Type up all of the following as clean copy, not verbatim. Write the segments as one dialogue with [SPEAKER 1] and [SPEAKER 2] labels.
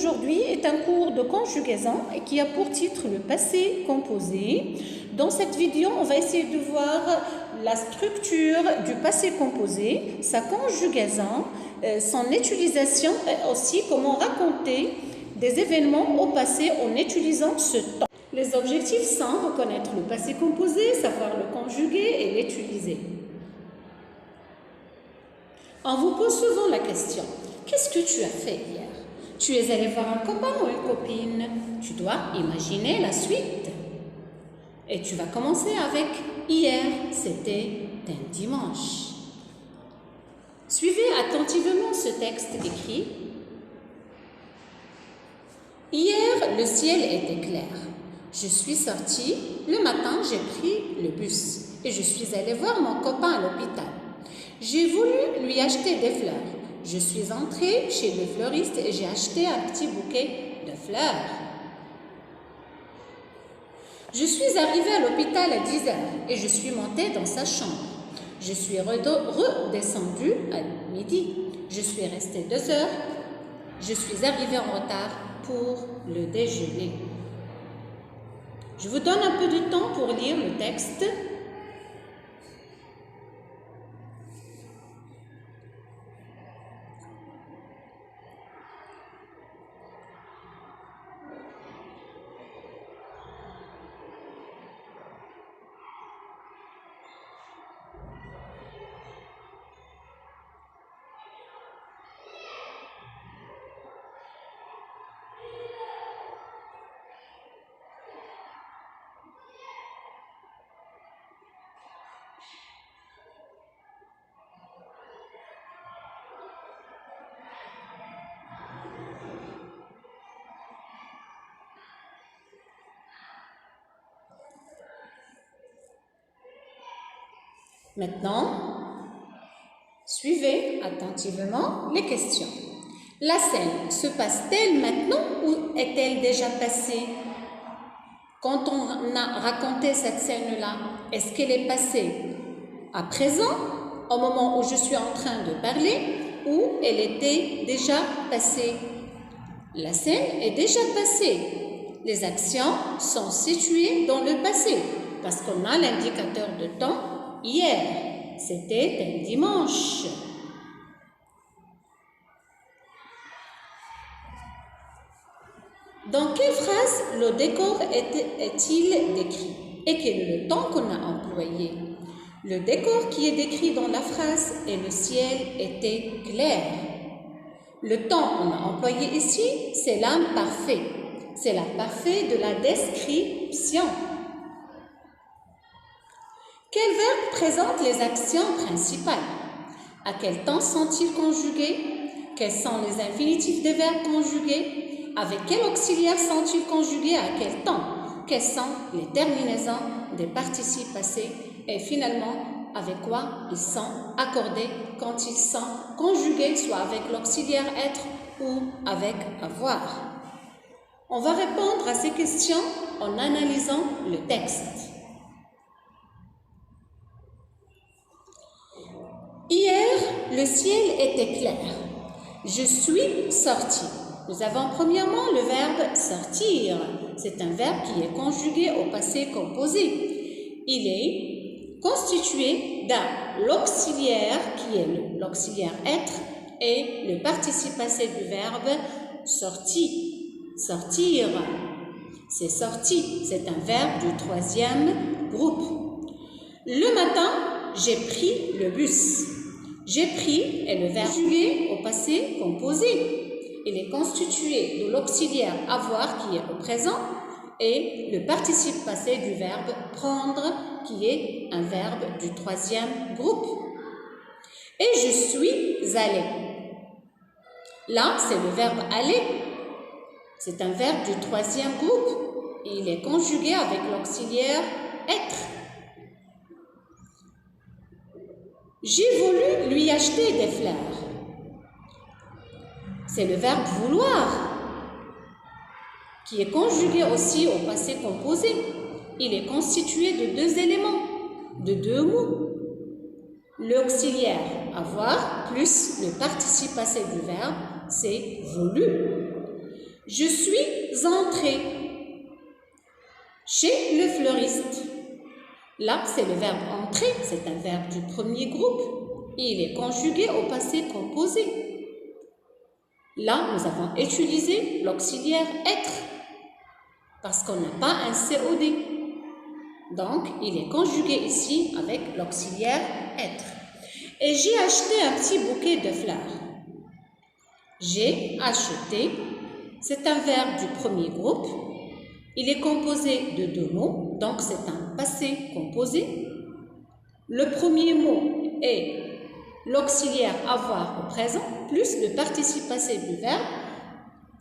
[SPEAKER 1] d'aujourd'hui est un cours de conjugaison qui a pour titre le passé composé. Dans cette vidéo, on va essayer de voir la structure du passé composé, sa conjugaison, son utilisation et aussi comment raconter des événements au passé en utilisant ce temps. Les objectifs sont reconnaître le passé composé, savoir le conjuguer et l'utiliser. On vous pose souvent la question, qu'est-ce que tu as fait hier? Tu es allé voir un copain ou une copine? Tu dois imaginer la suite. Et tu vas commencer avec hier, c'était un dimanche. Suivez attentivement ce texte écrit. Hier, le ciel était clair. Je suis sortie, le matin, j'ai pris le bus et je suis allée voir mon copain à l'hôpital. J'ai voulu lui acheter des fleurs. Je suis entrée chez le fleuriste et j'ai acheté un petit bouquet de fleurs. Je suis arrivée à l'hôpital à 10h et je suis montée dans sa chambre. Je suis redescendue à midi. Je suis restée 2 heures. Je suis arrivée en retard pour le déjeuner. Je vous donne un peu de temps pour lire le texte. Maintenant, suivez attentivement les questions. La scène se passe-t-elle maintenant ou est-elle déjà passée? Quand on a raconté cette scène-là, est-ce qu'elle est passée à présent, au moment où je suis en train de parler, ou elle était déjà passée? La scène est déjà passée. Les actions sont situées dans le passé parce qu'on a l'indicateur de temps. Hier, c'était un dimanche. Dans quelle phrase le décor est-il décrit? Et quel est le temps qu'on a employé? Le décor qui est décrit dans la phrase est le ciel était clair. Le temps qu'on a employé ici, c'est l'imparfait. C'est l'imparfait de la description. Quels verbes présentent les actions principales? À quel temps sont-ils conjugués? Quels sont les infinitifs des verbes conjugués? Avec quel auxiliaire sont-ils conjugués? À quel temps? Quelles sont les terminaisons des participes passés? Et finalement, avec quoi ils sont accordés quand ils sont conjugués, soit avec l'auxiliaire être ou avec avoir? On va répondre à ces questions en analysant le texte. Hier, le ciel était clair. Je suis sortie. Nous avons premièrement le verbe sortir. C'est un verbe qui est conjugué au passé composé. Il est constitué d'un l'auxiliaire qui est l'auxiliaire être et le participe passé du verbe sorti. Sortir. C'est sorti. C'est un verbe du 3e groupe. Le matin, j'ai pris le bus. J'ai pris est le verbe conjugué au passé composé. Il est constitué de l'auxiliaire avoir qui est au présent et le participe passé du verbe prendre qui est un verbe du 3e groupe. Et je suis allée. Là, c'est le verbe aller. C'est un verbe du 3e groupe. Et il est conjugué avec l'auxiliaire être. J'ai voulu lui acheter des fleurs. C'est le verbe vouloir qui est conjugué aussi au passé composé. Il est constitué de 2 éléments, de 2 mots. L'auxiliaire avoir plus le participe passé du verbe, c'est voulu. Je suis entré chez le fleuriste. Là, c'est le verbe entrer, c'est un verbe du premier groupe. Il est conjugué au passé composé. Là, nous avons utilisé l'auxiliaire être parce qu'on n'a pas un COD. Donc, il est conjugué ici avec l'auxiliaire être. Et j'ai acheté un petit bouquet de fleurs. J'ai acheté, c'est un verbe du premier groupe. Il est composé de deux mots, donc c'est un passé composé. Le premier mot est l'auxiliaire avoir au présent, plus le participe passé du verbe.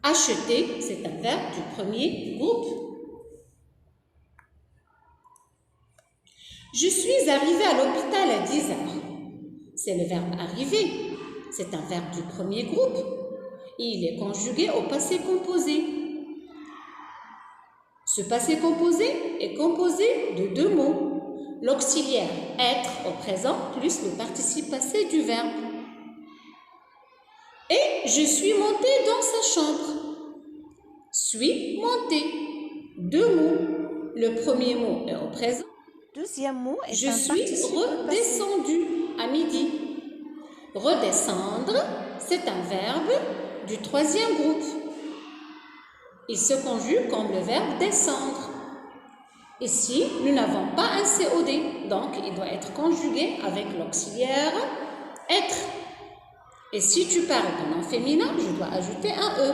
[SPEAKER 1] Acheter, c'est un verbe du premier groupe. Je suis arrivé à l'hôpital à 10 heures. C'est le verbe arriver. C'est un verbe du premier groupe. Il est conjugué au passé composé. Ce passé composé est composé de deux mots. L'auxiliaire être au présent plus le participe passé du verbe. Et je suis monté dans sa chambre. Suis monté. Deux mots. Le premier mot est au présent.
[SPEAKER 2] Deuxième mot est
[SPEAKER 1] Je
[SPEAKER 2] un
[SPEAKER 1] suis
[SPEAKER 2] participe
[SPEAKER 1] redescendu à midi. Redescendre, c'est un verbe du troisième groupe. Il se conjugue comme le verbe descendre. Ici, nous n'avons pas un COD, donc il doit être conjugué avec l'auxiliaire être. Et si tu parles d'un nom féminin, je dois ajouter un E.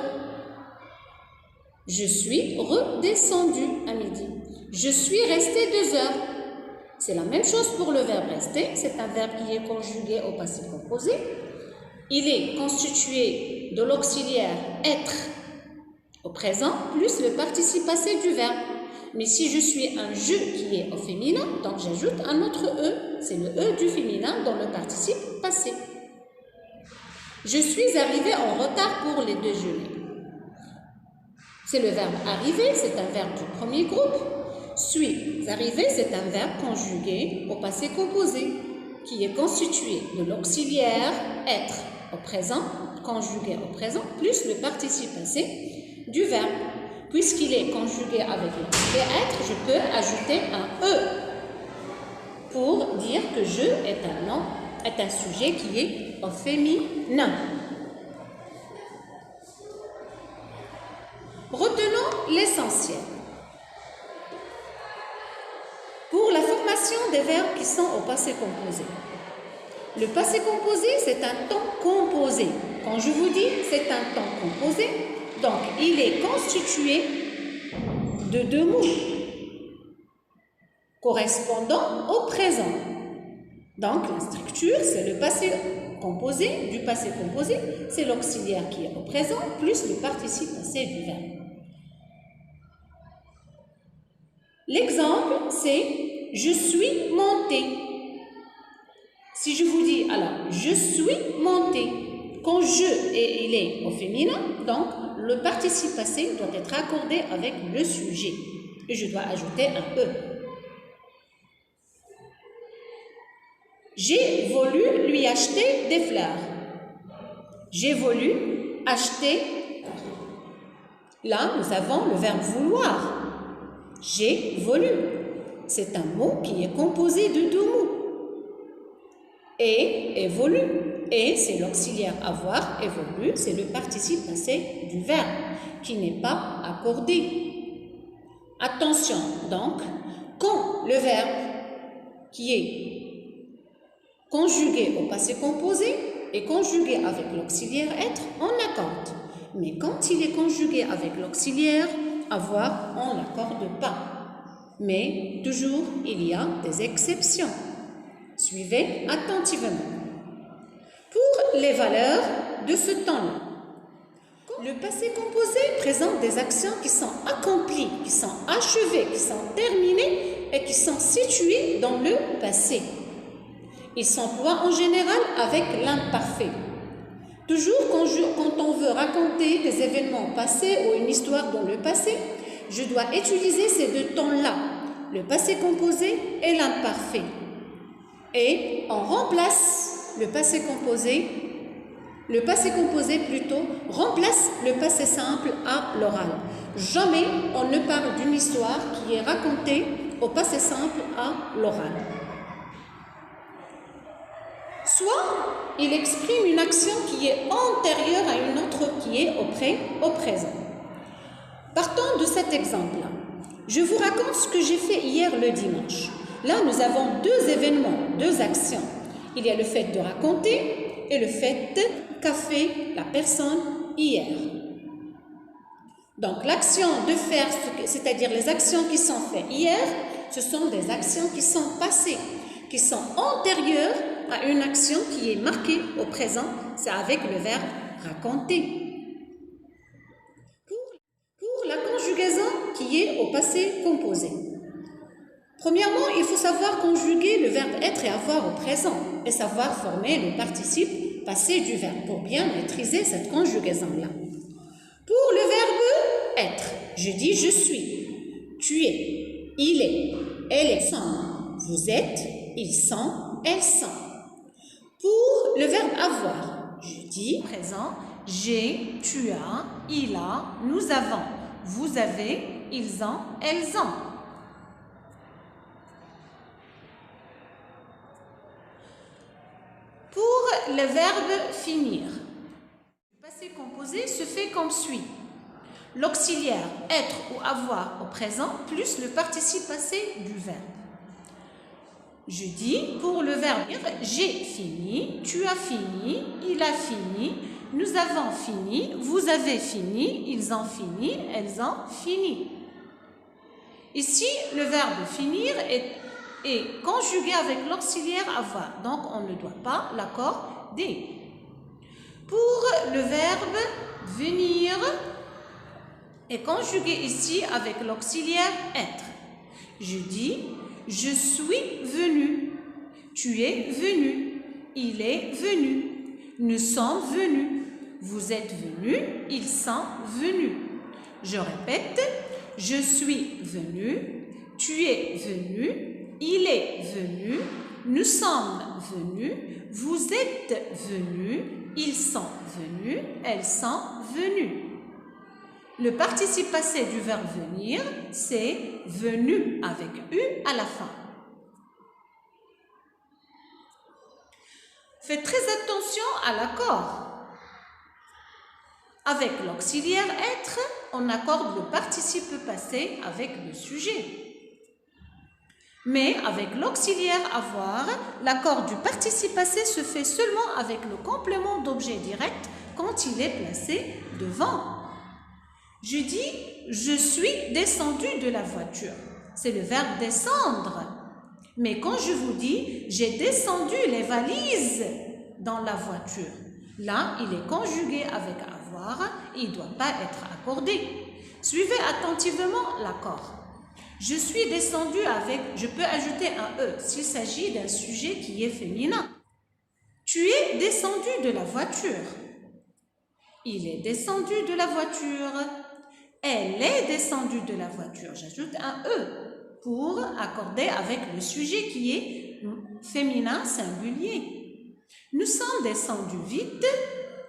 [SPEAKER 1] Je suis redescendu à midi. Je suis resté 2 heures. C'est la même chose pour le verbe rester. C'est un verbe qui est conjugué au passé composé. Il est constitué de l'auxiliaire être au présent plus le participe passé du verbe. Mais si je suis un je qui est au féminin, donc j'ajoute un autre E. C'est le E du féminin dans le participe passé. Je suis arrivé en retard pour les déjeuner. C'est le verbe arriver, c'est un verbe du premier groupe. Suis arrivé, c'est un verbe conjugué au passé composé qui est constitué de l'auxiliaire être au présent, conjugué au présent, plus le participe passé du verbe. Puisqu'il est conjugué avec l'auxiliaire être, je peux ajouter un E pour dire que je est un nom, est un sujet qui est au féminin. Retenons l'essentiel. Pour la formation des verbes qui sont au passé composé. Le passé composé, c'est un temps composé. Quand je vous dis c'est un temps composé, donc il est constitué de deux mots correspondant au présent. Donc la structure, c'est le passé composé. Du passé composé, c'est l'auxiliaire qui est au présent plus le participe passé du verbe. L'exemple, c'est « je suis monté ». Si je vous dis, alors, « je suis monté », quand « je » il est au féminin, donc le participe passé doit être accordé avec le sujet. Et je dois ajouter un « e ». J'ai voulu lui acheter des fleurs. J'ai voulu acheter. Là, nous avons le verbe vouloir. J'ai voulu. C'est un mot qui est composé de deux mots. Et voulu. Et, c'est l'auxiliaire avoir. Et voulu, c'est le participe passé du verbe qui n'est pas accordé. Attention, donc, quand le verbe qui est conjugué au passé composé est conjugué avec l'auxiliaire être, on l'accorde. Mais quand il est conjugué avec l'auxiliaire avoir, on ne l'accorde pas. Mais toujours, il y a des exceptions. Suivez attentivement. Pour les valeurs de ce temps-là, le passé composé présente des actions qui sont accomplies, qui sont achevées, qui sont terminées et qui sont situées dans le passé. Il s'emploie en général avec l'imparfait. Toujours quand on veut raconter des événements passés ou une histoire dans le passé, je dois utiliser ces deux temps-là, le passé composé et l'imparfait. Et on remplace le passé composé Le passé composé plutôt remplace le passé simple à l'oral. Jamais on ne parle d'une histoire qui est racontée au passé simple à l'oral. Soit il exprime une action qui est antérieure à une autre qui est au présent. Partons de cet exemple-là. Je vous raconte ce que j'ai fait hier le dimanche. Là, nous avons deux événements, deux actions. Il y a le fait de raconter et le fait qu'a fait la personne hier. Donc, l'action de faire, c'est-à-dire les actions qui sont faites hier, ce sont des actions qui sont passées, qui sont antérieures à une action qui est marquée au présent, c'est avec le verbe raconter. Pour la conjugaison qui est au passé composé. Premièrement, il faut savoir conjuguer le verbe être et avoir au présent et savoir former le participe passé du verbe pour bien maîtriser cette conjugaison-là. Pour le verbe être, je dis je suis, tu es, il est, elle est, sont, vous êtes, ils sont, elles sont. Pour le verbe avoir, je dis présent, j'ai, tu as, il a, nous avons, vous avez, ils ont, elles ont. Pour le verbe finir, le passé composé se fait comme suit. L'auxiliaire être ou avoir au présent plus le participe passé du verbe. Je dis pour le verbe j'ai fini, tu as fini, il a fini, nous avons fini, vous avez fini, ils ont fini, elles ont fini. Ici, le verbe finir est conjugué avec l'auxiliaire avoir, donc on ne doit pas l'accorder. Pour le verbe venir est conjugué ici avec l'auxiliaire être. Je dis je suis venu, tu es venu, il est venu, nous sommes venus, vous êtes venus, ils sont venus. Je répète, je suis venu, tu es venu, il est venu, nous sommes venus, vous êtes venus, ils sont venus, elles sont venues. Le participe passé du verbe venir, c'est venu avec U à la fin. Faites très attention à l'accord. Avec l'auxiliaire être, on accorde le participe passé avec le sujet. Mais avec l'auxiliaire avoir, l'accord du participe passé se fait seulement avec le complément d'objet direct quand il est placé devant. Je dis, je suis descendu de la voiture. C'est le verbe descendre. Mais quand je vous dis, j'ai descendu les valises dans la voiture, là, il est conjugué avec avoir, il ne doit pas être accordé. Suivez attentivement l'accord. Je suis descendu avec, je peux ajouter un E s'il s'agit d'un sujet qui est féminin. Tu es descendu de la voiture. Il est descendu de la voiture. Elle est descendue de la voiture. J'ajoute un E pour accorder avec le sujet qui est féminin singulier. Nous sommes descendus vite.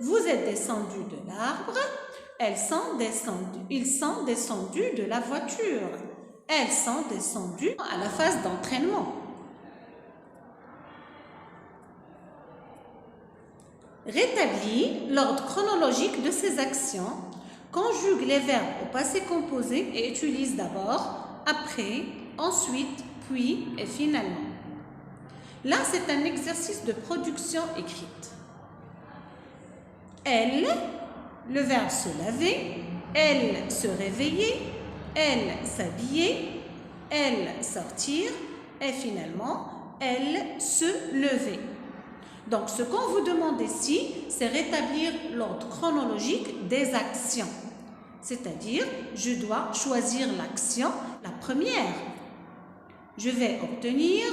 [SPEAKER 1] Vous êtes descendus de l'arbre. Ils sont descendus de la voiture. Elles sont descendues à la phase d'entraînement. Rétablit l'ordre chronologique de ces actions. Conjugue les verbes au passé composé et utilise d'abord, après, ensuite, puis et finalement. Là, c'est un exercice de production écrite. Elle, le verbe se laver, elle se réveiller, elle s'habiller, elle sortir et finalement, elle se lever. Donc, ce qu'on vous demande ici, c'est rétablir l'ordre chronologique des actions. C'est-à-dire, je dois choisir l'action, la première. Je vais obtenir,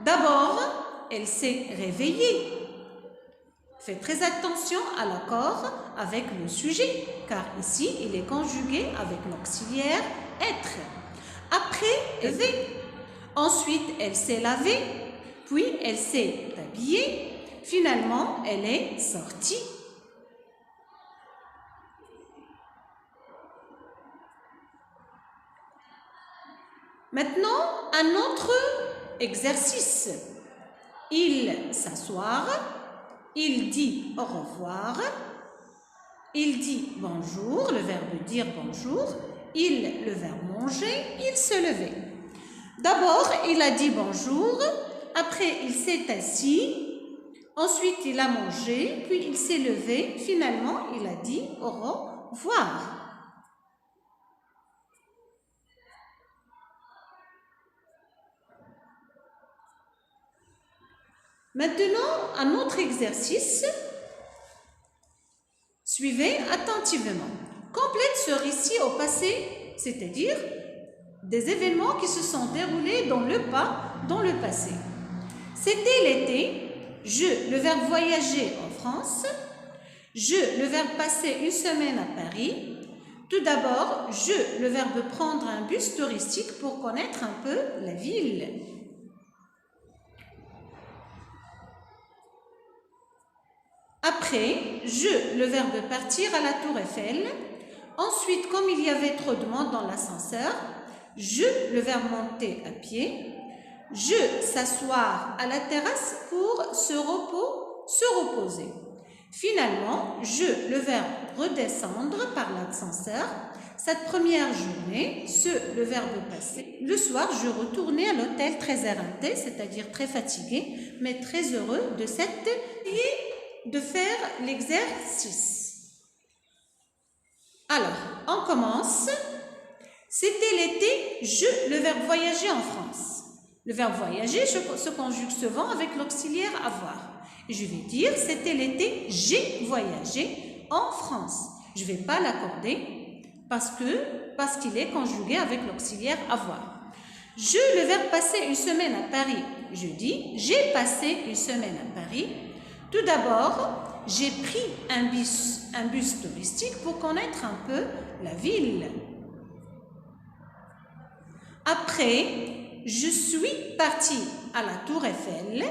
[SPEAKER 1] d'abord, elle s'est réveillée. Faites très attention à l'accord avec le sujet, car ici, il est conjugué avec l'auxiliaire être. Après, lever. Ensuite, elle s'est lavée. Puis, elle s'est habillée. Finalement, elle est sortie. Maintenant, un autre exercice. Il s'asseoir, il dit au revoir, il dit bonjour, le verbe dire bonjour, le verbe manger, il se levait. D'abord, il a dit bonjour, après il s'est assis, ensuite il a mangé, puis il s'est levé, finalement il a dit au revoir. Maintenant, un autre exercice. Suivez attentivement. Complète ce récit au passé, c'est-à-dire des événements qui se sont déroulés dans le passé. C'était l'été. Je, le verbe voyager en France. Je, le verbe passer une semaine à Paris. Tout d'abord, je, le verbe prendre un bus touristique pour connaître un peu la ville. Après, je, le verbe partir à la Tour Eiffel. Ensuite, comme il y avait trop de monde dans l'ascenseur, je, le verbe monter à pied. Je, s'asseoir à la terrasse pour se reposer. Finalement, je, le verbe redescendre par l'ascenseur. Cette première journée, le verbe passé. Le soir, je retournais à l'hôtel très éreinté, c'est-à-dire très fatigué, mais très heureux de de faire l'exercice. Alors, on commence. C'était l'été, je, le verbe voyager en France. Le verbe voyager se conjugue souvent avec l'auxiliaire avoir. Et je vais dire, c'était l'été, j'ai voyagé en France. Je ne vais pas l'accorder parce qu'il est conjugué avec l'auxiliaire avoir. Je, le verbe passer une semaine à Paris. Je dis, j'ai passé une semaine à Paris. Tout d'abord, j'ai pris un bus touristique pour connaître un peu la ville. Après, je suis partie à la Tour Eiffel.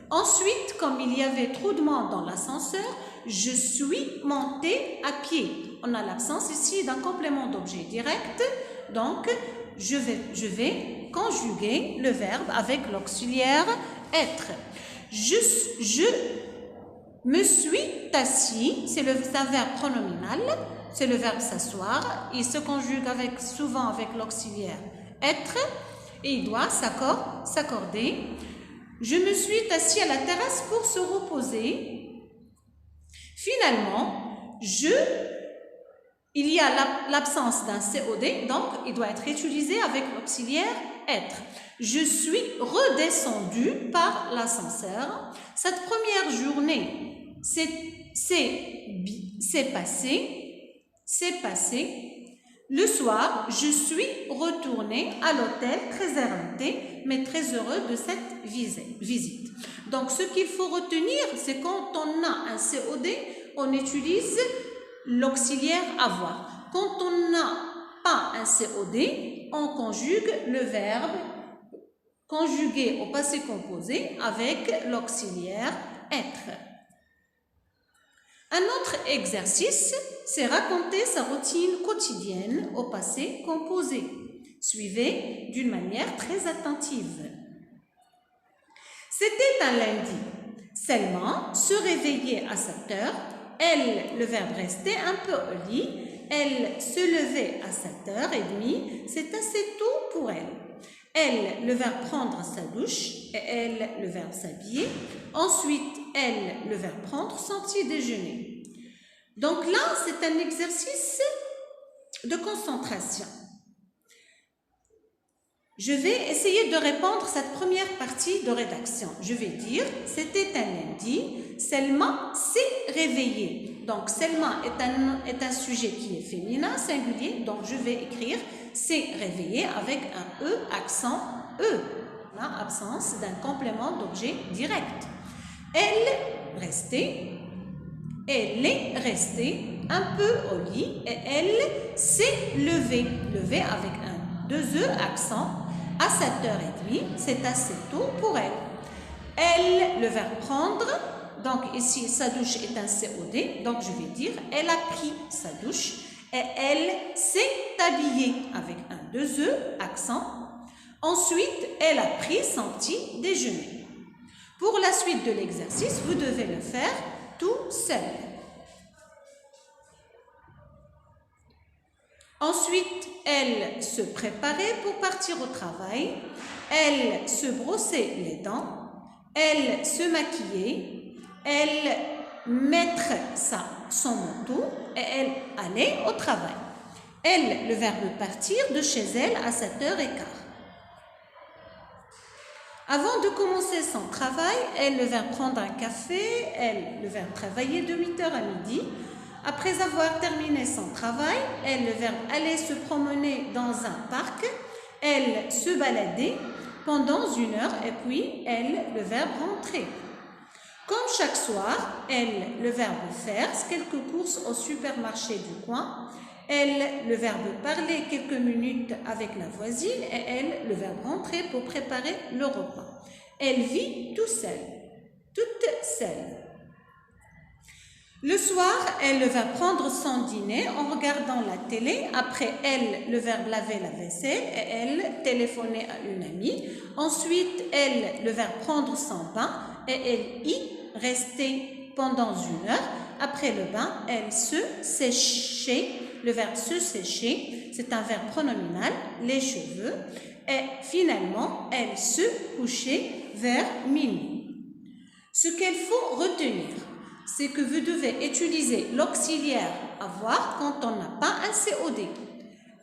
[SPEAKER 1] Ensuite, comme il y avait trop de monde dans l'ascenseur, je suis montée à pied. On a l'absence ici d'un complément d'objet direct. Donc, je vais conjuguer le verbe avec l'auxiliaire être. Je me suis assis, c'est un verbe pronominal, c'est le verbe s'asseoir. Il se conjugue souvent avec l'auxiliaire être et il doit s'accorder. Je me suis assis à la terrasse pour se reposer. Finalement, il y a l'absence d'un COD, donc il doit être utilisé avec l'auxiliaire être. Je suis redescendue par l'ascenseur. Cette première journée, c'est passé. Le soir, je suis retournée à l'hôtel très éreinté, mais très heureux de cette visite. Donc, ce qu'il faut retenir, c'est quand on a un COD, on utilise l'auxiliaire avoir. Quand on n'a pas un COD, on conjugue le verbe conjugué au passé composé avec l'auxiliaire être. Un autre exercice, c'est raconter sa routine quotidienne au passé composé. Suivez d'une manière très attentive. C'était un lundi. Selma se réveillait à 7 heures. Elle, le verbe rester un peu au lit. Elle se levait à 7h30. C'est assez tôt pour elle. Elle, le verbe prendre sa douche. Et elle, le verbe s'habiller. Ensuite, elle, le verbe prendre son petit déjeuner. Donc là, c'est un exercice de concentration. Je vais essayer de répondre à cette première partie de rédaction. Je vais dire, c'était un lundi, Selma s'est réveillée. Donc, Selma est un sujet qui est féminin, singulier, donc je vais écrire s'est réveillée avec un E, accent E. La absence d'un complément d'objet direct. Elle est restée un peu au lit et elle s'est levée. Levée avec un 2 E, accent à 7h30, c'est assez tôt pour elle. Elle, le verbe prendre, Donc ici, sa douche est un COD. Donc je vais dire, elle a pris sa douche et elle s'est habillée avec un 2 E, accent. Ensuite, elle a pris son petit déjeuner. Pour la suite de l'exercice, vous devez le faire tout seul. Ensuite, elle se préparait pour partir au travail. Elle se brossait les dents. Elle se maquillait. Elle mettait son manteau et elle allait au travail. Elle, le verbe partir de chez elle à 7h15. Avant de commencer son travail, elle, le verbe prendre un café. Elle, le verbe travailler de 8h à midi. Après avoir terminé son travail, elle, le verbe aller se promener dans un parc. Elle se baladait pendant 1 heure et puis elle, le verbe rentrer. Comme chaque soir, elle, le verbe faire quelques courses au supermarché du coin. Elle, le verbe parler quelques minutes avec la voisine et elle, le verbe rentrer pour préparer le repas. Elle vit toute seule. Le soir, elle va prendre son dîner en regardant la télé. Après, elle, le verbe laver la vaisselle et elle, téléphoner à une amie. Ensuite, elle, le verbe prendre son bain et elle y rester pendant 1 heure. Après le bain, elle se séchait. Le verbe se sécher, c'est un verbe pronominal, les cheveux. Et finalement, elle se couchait vers minuit. Ce qu'il faut retenir, c'est que vous devez utiliser l'auxiliaire avoir quand on n'a pas un COD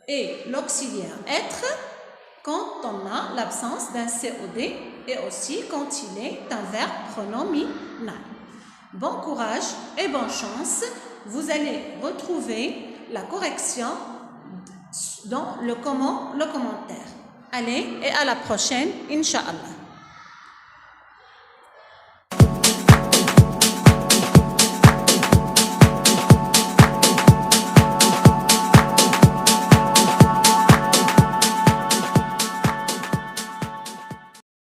[SPEAKER 1] et l'auxiliaire être quand on a l'absence d'un COD et aussi quand il est un verbe pronominal. Bon courage et bonne chance. Vous allez retrouver la correction dans le commentaire. Allez, et à la prochaine, Inch'Allah.